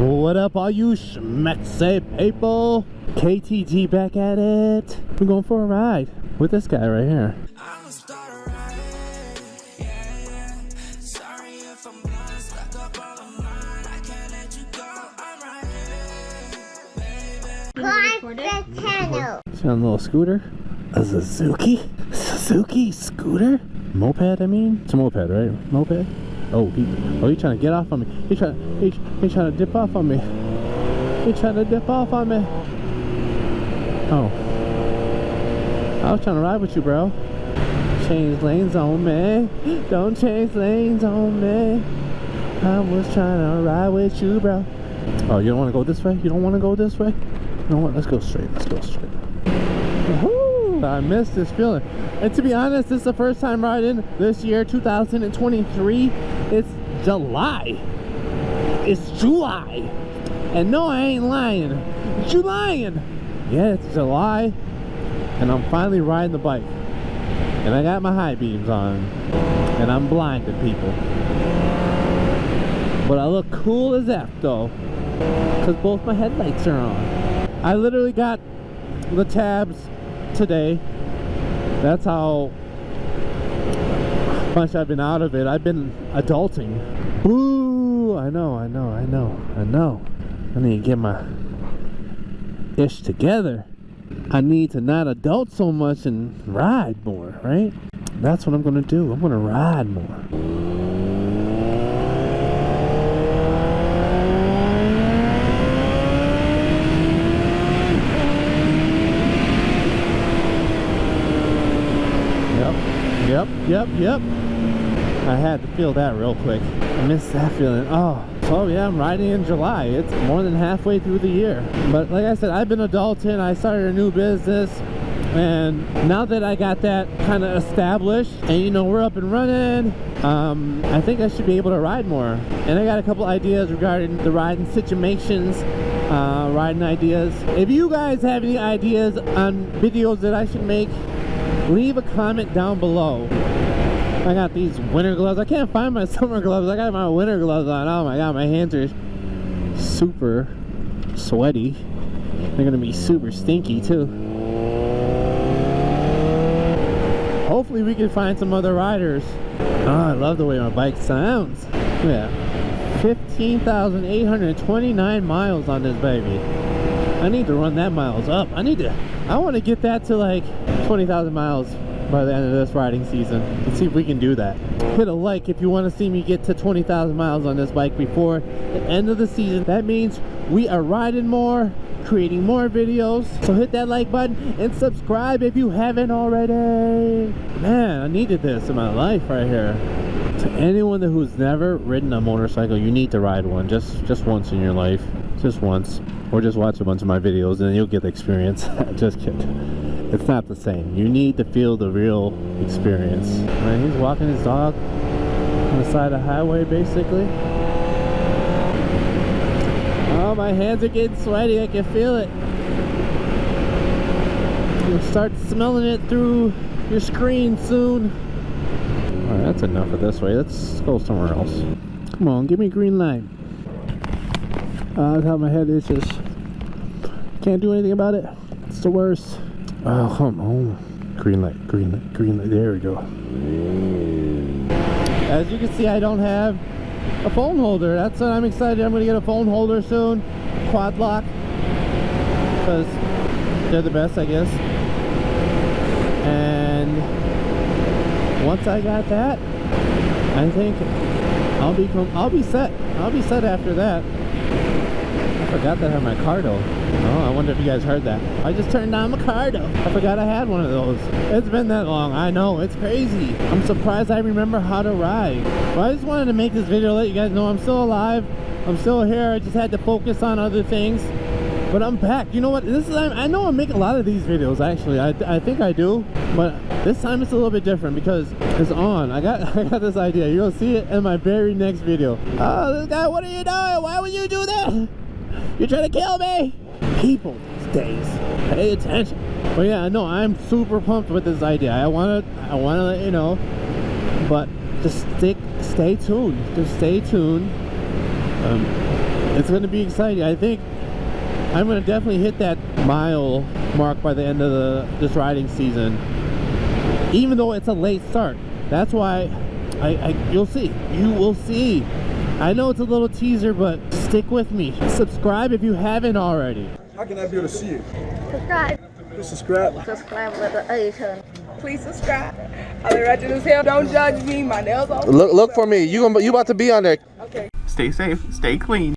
What up, all you schmexy people? KTG back at it. We're going for a ride with this guy right here. See on a little scooter? A Suzuki scooter? Moped, I mean? It's a moped, right? Moped? Oh, he's trying to get off on me. He's trying to dip off on me. He's trying to dip off on me. Oh. I was trying to ride with you, bro. Change lanes on me. Don't change lanes on me. I was trying to ride with you, bro. Oh, you don't want to go this way? You don't want to go this way? You know what? Let's go straight. Let's go straight. Woohoo! I miss this feeling. And to be honest, this is the first time riding this year, 2023. It's July. It's July. And no, I ain't lying. You lying? Yeah, it's July. And I'm finally riding the bike. And I got my high beams on. And I'm blinding people. But I look cool as F though. Because both my headlights are on. I literally got the tabs today. That's how much I've been out of it. I've been adulting. Ooh, I know. I need to get my ish together. I need to not adult so much and ride more, right? That's what I'm gonna do. I'm gonna ride more. Yep. I had to feel that real quick. I missed that feeling. Oh yeah, I'm riding in July. It's more than halfway through the year. But like I said, I've been adulting. I started a new business. And now that I got that kind of established and you know we're up and running, I think I should be able to ride more. And I got a couple ideas regarding the riding situations, riding ideas. If you guys have any ideas on videos that I should make, leave a comment down below. I got these winter gloves. I can't find my summer gloves. I got my winter gloves on. Oh my god, my hands are super sweaty. They're gonna be super stinky too. Hopefully we can find some other riders. Oh, I love the way my bike sounds. Yeah, 15,829 miles on this baby. I need to run that miles up. I want to get that to like 20,000 miles by the end of this riding season. Let's see if we can do that. Hit a like if you want to see me get to 20,000 miles on this bike before the end of the season. That means we are riding more, creating more videos. So hit that like button and subscribe if you haven't already. Man, I needed this in my life right here. To anyone who's never ridden a motorcycle, you need to ride one just once in your life. Just once. Or just watch a bunch of my videos and you'll get the experience. Just kidding. It's not the same. You need to feel the real experience. Man, he's walking his dog on the side of the highway basically. Oh, my hands are getting sweaty. I can feel it. You'll start smelling it through your screen soon. Alright, that's enough of this way. Let's go somewhere else. Come on, give me a green light. That's how my head is. Just can't do anything about it. It's the worst. Oh, come on. Green light. There we go. As you can see, I don't have a phone holder. That's what I'm excited. I'm going to get a phone holder soon. Quad lock. Because they're the best, I guess. And once I got that, I think I'll be set. I'll be set after that. I forgot that I had my Cardo. Oh, I wonder if you guys heard that. I just turned on my Cardo. I forgot I had one of those. It's been that long. I know, it's crazy. I'm surprised I remember how to ride. Well, I just wanted to make this video to let you guys know I'm still alive. I'm still here. I just had to focus on other things. But I'm back. You know what? I know I make a lot of these videos actually. I think I do. But this time it's a little bit different because it's on. I got this idea. You'll see it in my very next video. Oh, this guy, what are you doing? Why would you do that? You're trying to kill me. People these days, pay attention. But yeah, no, I'm super pumped with this idea. I wanna let you know. But just stay tuned. Just stay tuned. it's going to be exciting. I think I'm going to definitely hit that mile mark by the end of this riding season, even though it's a late start. That's why you'll see. You will see. I know it's a little teaser, but stick with me. Subscribe if you haven't already. How can I be able to see it? Subscribe. Please subscribe. Subscribe with the A turn. Please subscribe. I live right as hell. Don't judge me. My nails off. Look for me. You about to be on there. Okay. Stay safe. Stay clean.